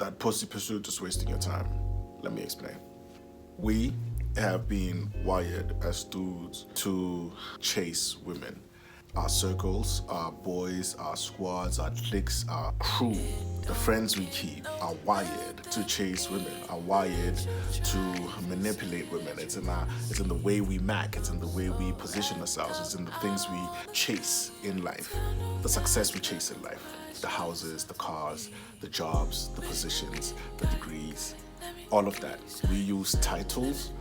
that pussy pursuit is wasting your time. Let me explain. We have been wired as dudes to chase women. Our circles, our boys, our squads, our cliques, our crew, the friends we keep are wired to chase women, are wired to manipulate women. It's in the way we mac, it's in the way we position ourselves, it's in the things we chase in life, the success we chase in life, the houses, the cars, the jobs, the positions, the degrees, all of that. We use titles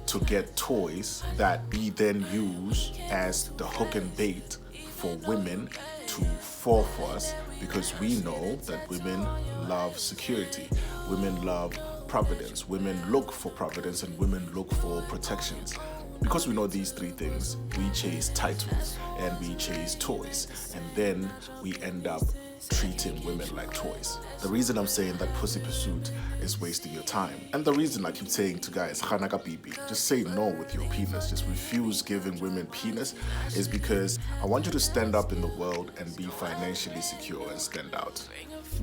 to get toys that we then use as the hook and bait for women to fall for us, because we know that women love security, women love providence, women look for providence, and women look for protections. Because we know these three things, we chase titles and we chase toys, and then we end up treating women like toys. The reason I'm saying that pussy pursuit is wasting your time, and the reason I keep saying to guys, "Hanaka bibi," just say no with your penis, just refuse giving women penis, is because I want you to stand up in the world and be financially secure and stand out.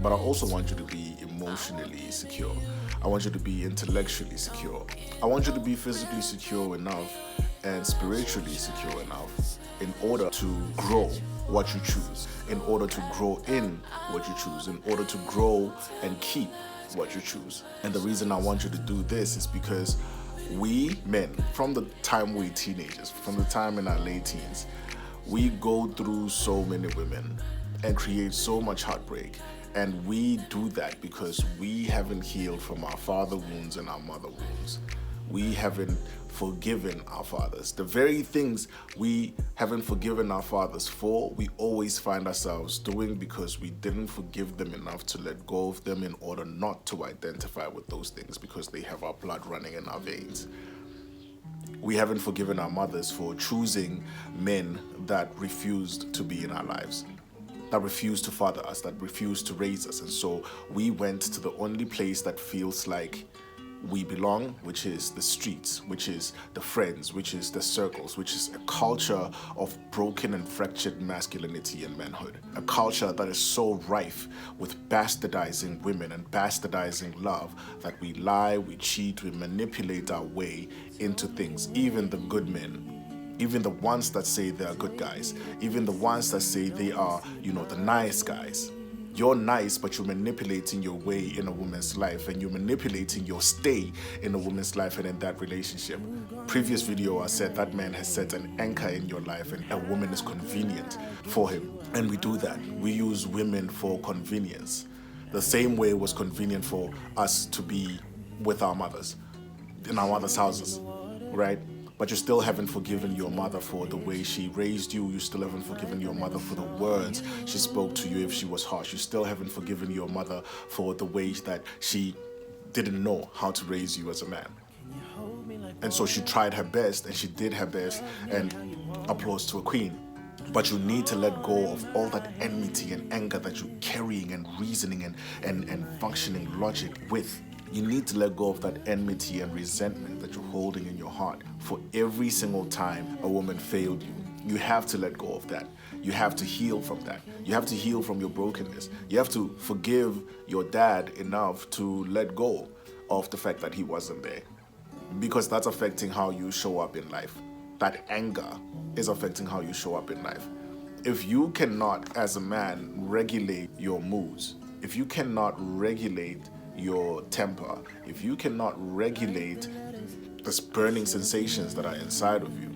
But I also want you to be emotionally secure. I want you to be intellectually secure. I want you to be physically secure enough and spiritually secure enough in order to grow what you choose, in order to grow in what you choose, in order to grow and keep what you choose. And the reason I want you to do this is because we men, from the time we're teenagers, from the time in our late teens, we go through so many women and create so much heartbreak. And we do that because we haven't healed from our father wounds and our mother wounds. We haven't forgiven our fathers. The very things we haven't forgiven our fathers for, we always find ourselves doing because we didn't forgive them enough to let go of them in order not to identify with those things, because they have our blood running in our veins. We haven't forgiven our mothers for choosing men that refused to be in our lives, that refused to father us, that refused to raise us. And so we went to the only place that feels like we belong, which is the streets, which is the friends, which is the circles, which is a culture of broken and fractured masculinity and manhood. A culture that is so rife with bastardizing women and bastardizing love that we lie, we cheat, we manipulate our way into things. Even the good men, even the ones that say they are good guys, even the ones that say they are, the nice guys. You're nice, but you're manipulating your way in a woman's life, and you're manipulating your stay in a woman's life and in that relationship. Previous video, I said that man has set an anchor in your life and a woman is convenient for him. And we do that. We use women for convenience. The same way it was convenient for us to be with our mothers, in our mothers' houses, right? But you still haven't forgiven your mother for the way she raised you. You still haven't forgiven your mother for the words she spoke to you if she was harsh. You still haven't forgiven your mother for the ways that she didn't know how to raise you as a man. And so she tried her best, and she did her best, and applause to a queen. But you need to let go of all that enmity and anger that you're carrying and reasoning and functioning logic with. You need to let go of that enmity and resentment that you're holding in your heart for every single time a woman failed you. You have to let go of that. You have to heal from that. You have to heal from your brokenness. You have to forgive your dad enough to let go of the fact that he wasn't there, because that's affecting how you show up in life. That anger is affecting how you show up in life. If you cannot, as a man, regulate your moods, if you cannot regulate your temper, if you cannot regulate the burning sensations that are inside of you,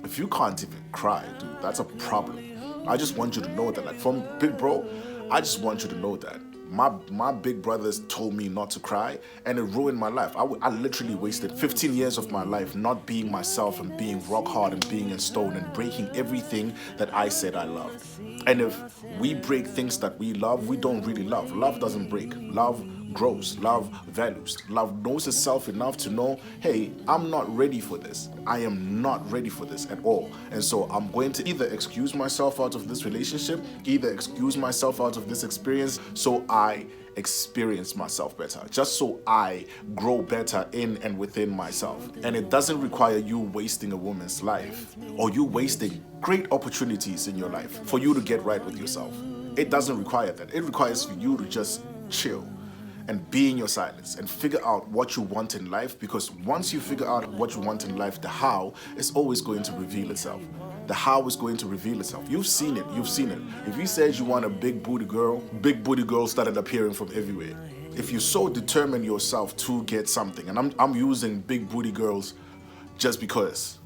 if you can't even cry, dude, that's a problem. I just want you to know that, like, from big bro, I just want you to know that my big brothers told me not to cry, and it ruined my life. I literally wasted 15 years of my life not being myself and being rock hard and being in stone and breaking everything that I said I loved. And if we break things that we love, we don't really love. Love doesn't break. Love grows. Love values. Love knows itself enough to know, hey, I'm not ready for this. I am not ready for this at all. And so I'm going to either excuse myself out of this relationship, either excuse myself out of this experience so I experience myself better, just so I grow better in and within myself. And it doesn't require you wasting a woman's life or you wasting great opportunities in your life for you to get right with yourself. It doesn't require that. It requires for you to just chill and be in your silence and figure out what you want in life, because once you figure out what you want in life, the how is always going to reveal itself. The how is going to reveal itself. You've seen it. If you said you want a big booty girl started appearing from everywhere. If you so determine yourself to get something, and I'm using big booty girls just because,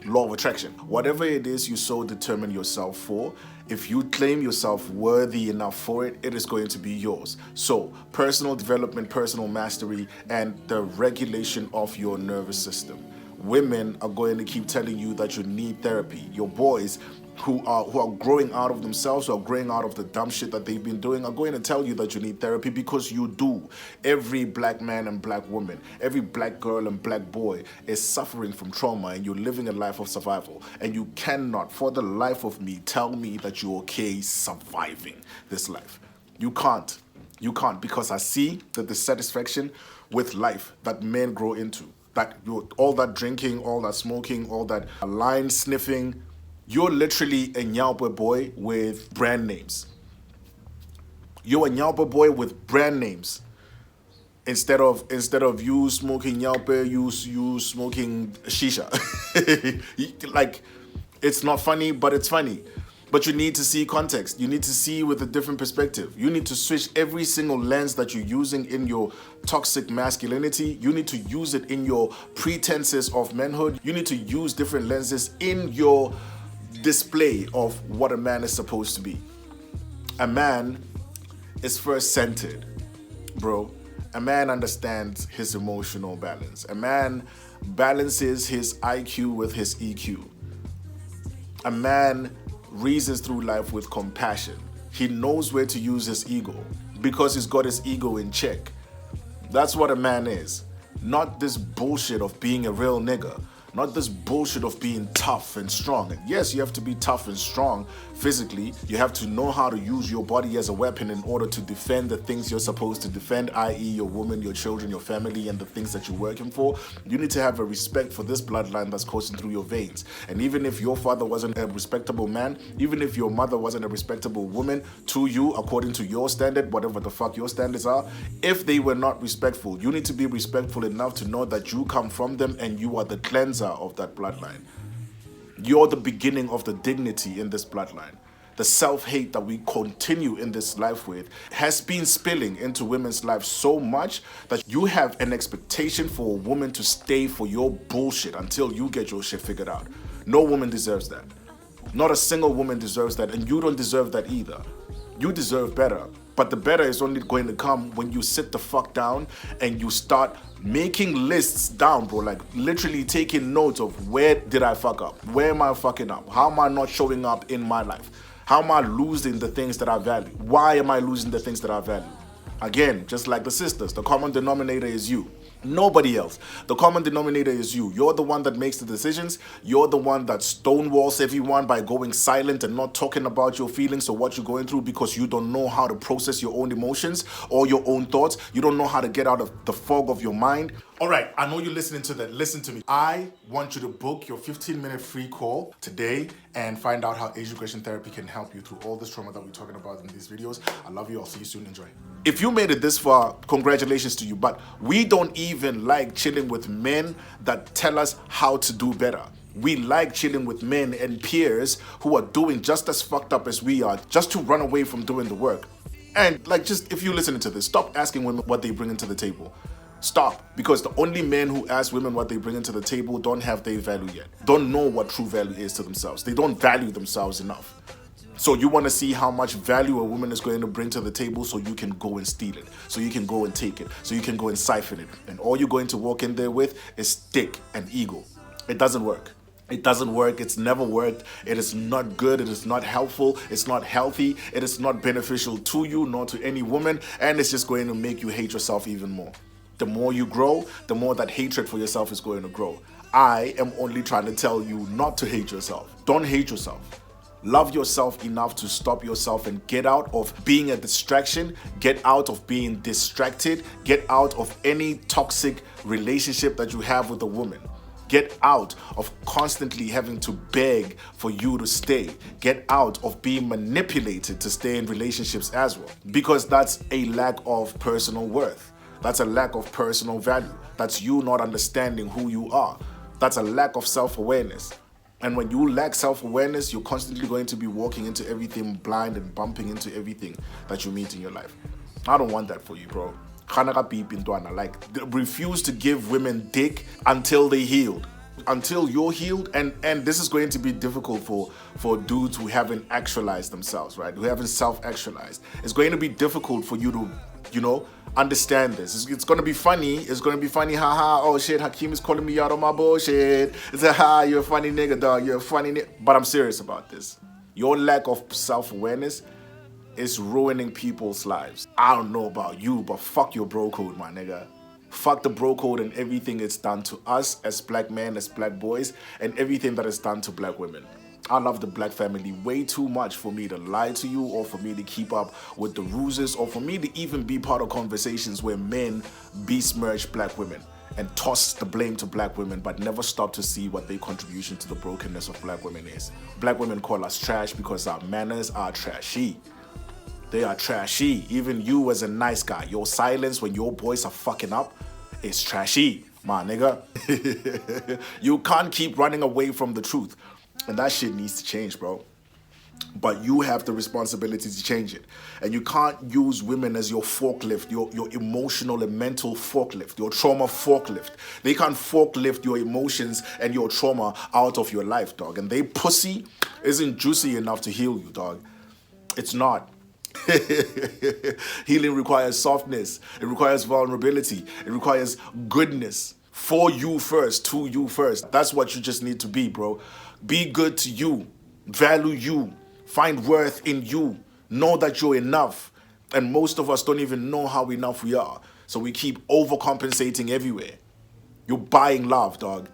law of attraction. Whatever it is you so determine yourself for, if you claim yourself worthy enough for it, it is going to be yours. So, personal development, personal mastery, and the regulation of your nervous system. Women are going to keep telling you that you need therapy. Your boys who are growing out of themselves, who are growing out of the dumb shit that they've been doing, are going to tell you that you need therapy, because you do. Every black man and black woman, every black girl and black boy is suffering from trauma, and you're living a life of survival. And you cannot, for the life of me, tell me that you're okay surviving this life. You can't. You can't, because I see the dissatisfaction with life that men grow into. That all that drinking, all that smoking, all that line sniffing. You're literally a Nyaupa boy with brand names. You're a Nyaupa boy with brand names. Instead of you smoking Nyaupa, you smoking shisha. Like, it's not funny, but it's funny. But you need to see context. You need to see with a different perspective. You need to switch every single lens that you're using in your toxic masculinity. You need to use it in your pretenses of manhood. You need to use different lenses in your display of what a man is supposed to be. A man is first centered, bro. A man understands his emotional balance. A man balances his IQ with his EQ. A man reasons through life with compassion. He knows where to use his ego because he's got his ego in check. That's what a man is. Not this bullshit of being a real nigga. Not this bullshit of being tough and strong. And yes, you have to be tough and strong physically. You have to know how to use your body as a weapon in order to defend the things you're supposed to defend, i.e. your woman, your children, your family, and the things that you're working for. You need to have a respect for this bloodline that's coursing through your veins. And even if your father wasn't a respectable man, even if your mother wasn't a respectable woman to you, according to your standard, whatever the fuck your standards are, if they were not respectful, you need to be respectful enough to know that you come from them and you are the cleanser of that bloodline. You're the beginning of the dignity in this bloodline. The self-hate that we continue in this life with has been spilling into women's lives so much that you have an expectation for a woman to stay for your bullshit until you get your shit figured out. No woman deserves that. Not a single woman deserves that, and you don't deserve that either. You deserve better. But the better is only going to come when you sit the fuck down and you start making lists down, bro. Like, literally taking notes of where did I fuck up? Where am I fucking up? How am I not showing up in my life? How am I losing the things that I value? Why am I losing the things that I value? Again, just like the sisters, the common denominator is you. Nobody else. The common denominator is you. You're the one that makes the decisions. You're the one that stonewalls everyone by going silent and not talking about your feelings or what you're going through because you don't know how to process your own emotions or your own thoughts. You don't know how to get out of the fog of your mind. All right, I know you're listening to that. Listen to me. I want you to book your 15-minute free call today and find out how age regression therapy can help you through all this trauma that we're talking about in these videos. I love you. I'll see you soon. Enjoy. If you made it this far, congratulations to you. But we don't even like chilling with men that tell us how to do better. We like chilling with men and peers who are doing just as fucked up as we are, just to run away from doing the work. And like, just if you're listening to this, stop asking women what they bring into the table. Stop, because the only men who ask women what they bring into the table don't have their value yet. Don't know what true value is to themselves. They don't value themselves enough. So you want to see how much value a woman is going to bring to the table so you can go and steal it, so you can go and take it, so you can go and siphon it. And all you're going to walk in there with is dick and ego. It doesn't work. It doesn't work. It's never worked. It is not good. It is not helpful. It's not healthy. It is not beneficial to you nor to any woman. And it's just going to make you hate yourself even more. The more you grow, the more that hatred for yourself is going to grow. I am only trying to tell you not to hate yourself. Don't hate yourself. Love yourself enough to stop yourself and get out of being a distraction, get out of being distracted, get out of any toxic relationship that you have with a woman. Get out of constantly having to beg for you to stay. Get out of being manipulated to stay in relationships as well. Because that's a lack of personal worth. That's a lack of personal value. That's you not understanding who you are. That's a lack of self-awareness. And when you lack self-awareness, you're constantly going to be walking into everything blind and bumping into everything that you meet in your life. I don't want that for you, bro. Like, refuse to give women dick until they healed. Until you're healed, and this is going to be difficult for dudes who haven't actualized themselves, right? Who haven't self-actualized. It's going to be difficult for you to, understand this. It's going to be funny. It's going to be funny. Haha, oh shit, Hakeem is calling me out on my bullshit. It's a ha, you're a funny nigga, dog. You're a funny nigga. But I'm serious about this. Your lack of self-awareness is ruining people's lives. I don't know about you, but fuck your bro code, my nigga. Fuck the bro code and everything it's done to us as black men, as black boys, and everything that is done to black women. I love the black family way too much for me to lie to you, or for me to keep up with the ruses, or for me to even be part of conversations where men besmirch black women and toss the blame to black women, but never stop to see what their contribution to the brokenness of black women is. Black women call us trash because our manners are trashy. They are trashy. Even you as a nice guy, your silence when your boys are fucking up is trashy, my nigga. You can't keep running away from the truth. And that shit needs to change, bro. But you have the responsibility to change it. And you can't use women as your forklift, your emotional and mental forklift, your trauma forklift. They can't forklift your emotions and your trauma out of your life, dog. And they pussy isn't juicy enough to heal you, dog. It's not. Healing requires softness. It requires vulnerability. It requires goodness. For you first, to you first. That's what you just need to be, bro. Be good to you. Value you. Find worth in you. Know that you're enough. And most of us don't even know how enough we are. So we keep overcompensating everywhere. You're buying love, dog.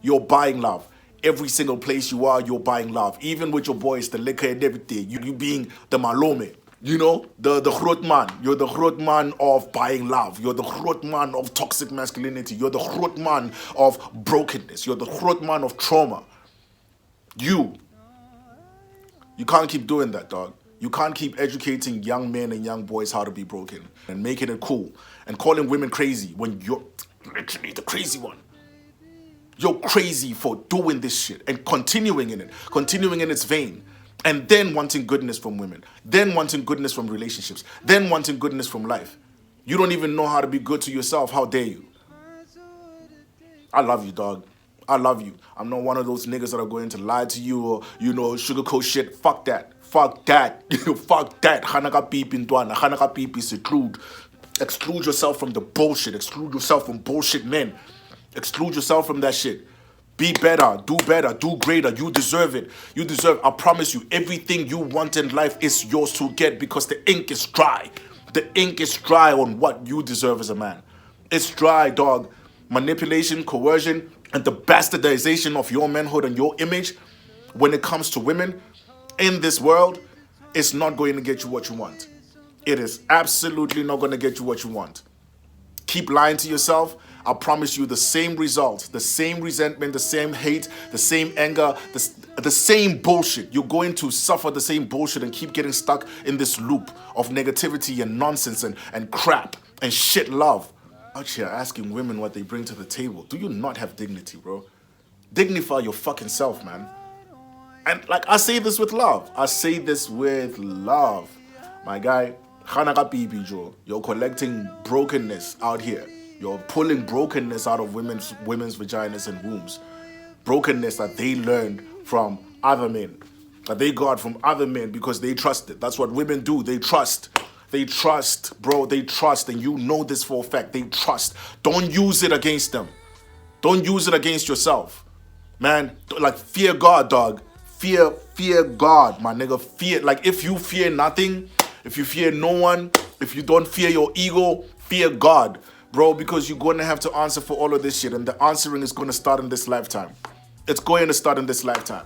You're buying love. Every single place you are, you're buying love. Even with your boys, the liquor and everything. You being the malome. The groot man. You're the groot man of buying love. You're the groot man of toxic masculinity. You're the groot man of brokenness. You're the groot man of trauma. You can't keep doing that, dog. You can't keep educating young men and young boys how to be broken and making it cool and calling women crazy when you're literally the crazy one. You're crazy for doing this shit and continuing in its vein. And then wanting goodness from women, then wanting goodness from relationships, then wanting goodness from life. You don't even know how to be good to yourself. How dare you? I love you, dog. I love you. I'm not one of those niggas that are going to lie to you or, sugarcoat shit. Fuck that. Fuck that. Fuck that. Hanaka peep in Dwana. Hanaka peep is seclude. Exclude yourself from the bullshit. Exclude yourself from bullshit men. Exclude yourself from that shit. Be better, do greater. You deserve it. You deserve, I promise you, everything you want in life is yours to get because the ink is dry. The ink is dry on what you deserve as a man. It's dry, dog. Manipulation, coercion, and the bastardization of your manhood and your image when it comes to women in this world is not going to get you what you want. It is absolutely not going to get you what you want. Keep lying to yourself. I promise you the same results, the same resentment, the same hate, the same anger, the same bullshit. You're going to suffer the same bullshit and keep getting stuck in this loop of negativity and nonsense and crap and shit love. Out here asking women what they bring to the table. Do you not have dignity, bro? Dignify your fucking self, man. And I say this with love. I say this with love. My guy, you're collecting brokenness out here. You're pulling brokenness out of women's vaginas and wombs. Brokenness that they learned from other men. That they got from other men because they trusted. That's what women do. They trust. They trust, bro. They trust. And you know this for a fact. They trust. Don't use it against them. Don't use it against yourself. Man, fear God, dog. Fear God, my nigga. Fear. If you fear nothing, if you fear no one, if you don't fear your ego, fear God. Bro, because you're going to have to answer for all of this shit. And the answering is going to start in this lifetime. It's going to start in this lifetime.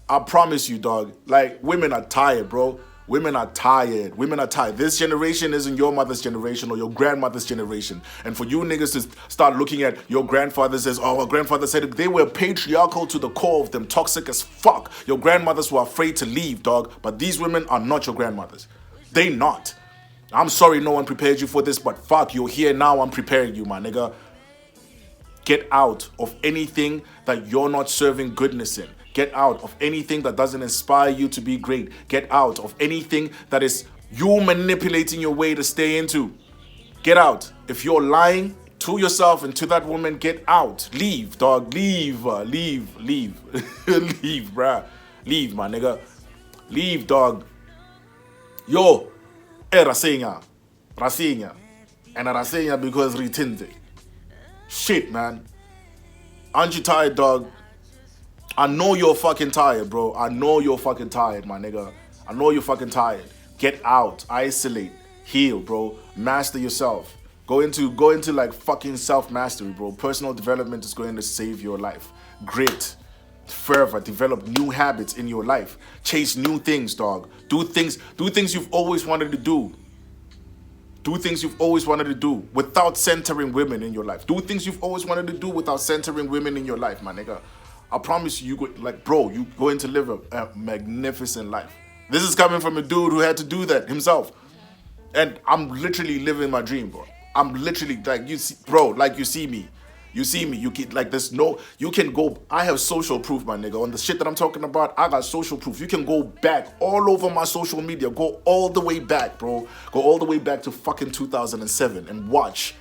I promise you, dog. Women are tired, bro. Women are tired. Women are tired. This generation isn't your mother's generation or your grandmother's generation. And for you niggas to start looking at your grandfathers as, oh, our grandfather said it, they were patriarchal to the core of them, toxic as fuck. Your grandmothers were afraid to leave, dog. But these women are not your grandmothers. They not. I'm sorry no one prepared you for this, but fuck, you're here now, I'm preparing you, my nigga. Get out of anything that you're not serving goodness in. Get out of anything that doesn't inspire you to be great. Get out of anything that is you manipulating your way to stay into. Get out. If you're lying to yourself and to that woman, get out. Leave, dog. Leave. Leave. Leave, bruh. Leave, my nigga. Leave, dog. Yo. Rasenga. And Rasenga because retinte. Shit, man. Aren't you tired, dog? I know you're fucking tired, bro. I know you're fucking tired, my nigga. I know you're fucking tired. Get out. Isolate. Heal, bro. Master yourself. Go into like fucking self-mastery, bro. Personal development is going to save your life. Grit. Fervor. Develop new habits in your life. Chase new things, dog. Do things you've always wanted to do. Do things you've always wanted to do without centering women in your life. Do things you've always wanted to do without centering women in your life, my nigga. I promise you, you're going to live a magnificent life. This is coming from a dude who had to do that himself. And I'm literally living my dream, bro. I'm literally, like, you see, bro, like, you see me. You see me, you can, like, you can go, I have social proof, my nigga. On the shit that I'm talking about, I got social proof. You can go back all over my social media. Go all the way back, bro. Go all the way back to fucking 2007 and watch.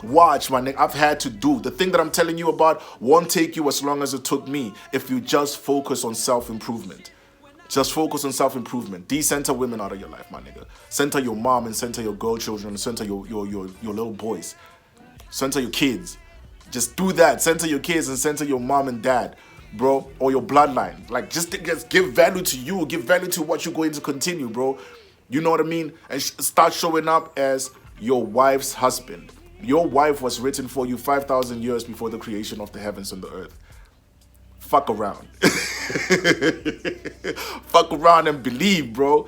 Watch, my nigga. I've had to do. The thing that I'm telling you about won't take you as long as it took me if you just focus on self-improvement. Just focus on self-improvement. Decenter women out of your life, my nigga. Center your mom and center your girl children and center your little boys. Center your kids. Just do that. Center your kids and center your mom and dad, bro, or your bloodline. Like, just give value to you. Give value to what you're going to continue, bro. You know what I mean? And start showing up as your wife's husband. Your wife was written for you 5,000 years before the creation of the heavens and the earth. Fuck around. Fuck around and believe, bro.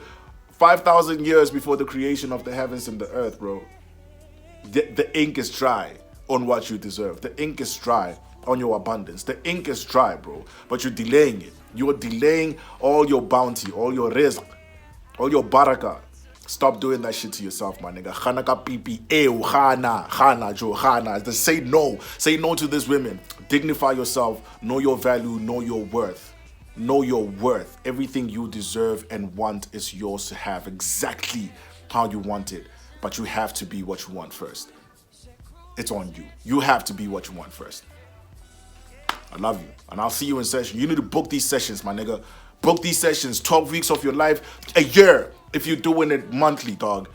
5,000 years before the creation of the heavens and the earth, bro. The ink is dry on what you deserve. The ink is dry on your abundance. The ink is dry, bro. But you're delaying it. You're delaying all your bounty, all your rizq, all your barakah. Stop doing that shit to yourself, my nigga. Khanaka pipi, khana, jo, khana. Just say no. Say no to these women. Dignify yourself. Know your value. Know your worth. Know your worth. Everything you deserve and want is yours to have exactly how you want it. But you have to be what you want first. It's on you. You have to be what you want first. I love you. And I'll see you in session. You need to book these sessions, my nigga. Book these sessions. 12 weeks of your life. A year. If you're doing it monthly, dog.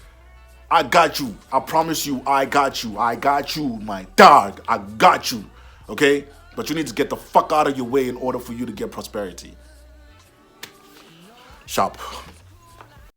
I got you. I promise you, I got you. I got you, my dog. I got you. Okay? But you need to get the fuck out of your way in order for you to get prosperity. Sharp.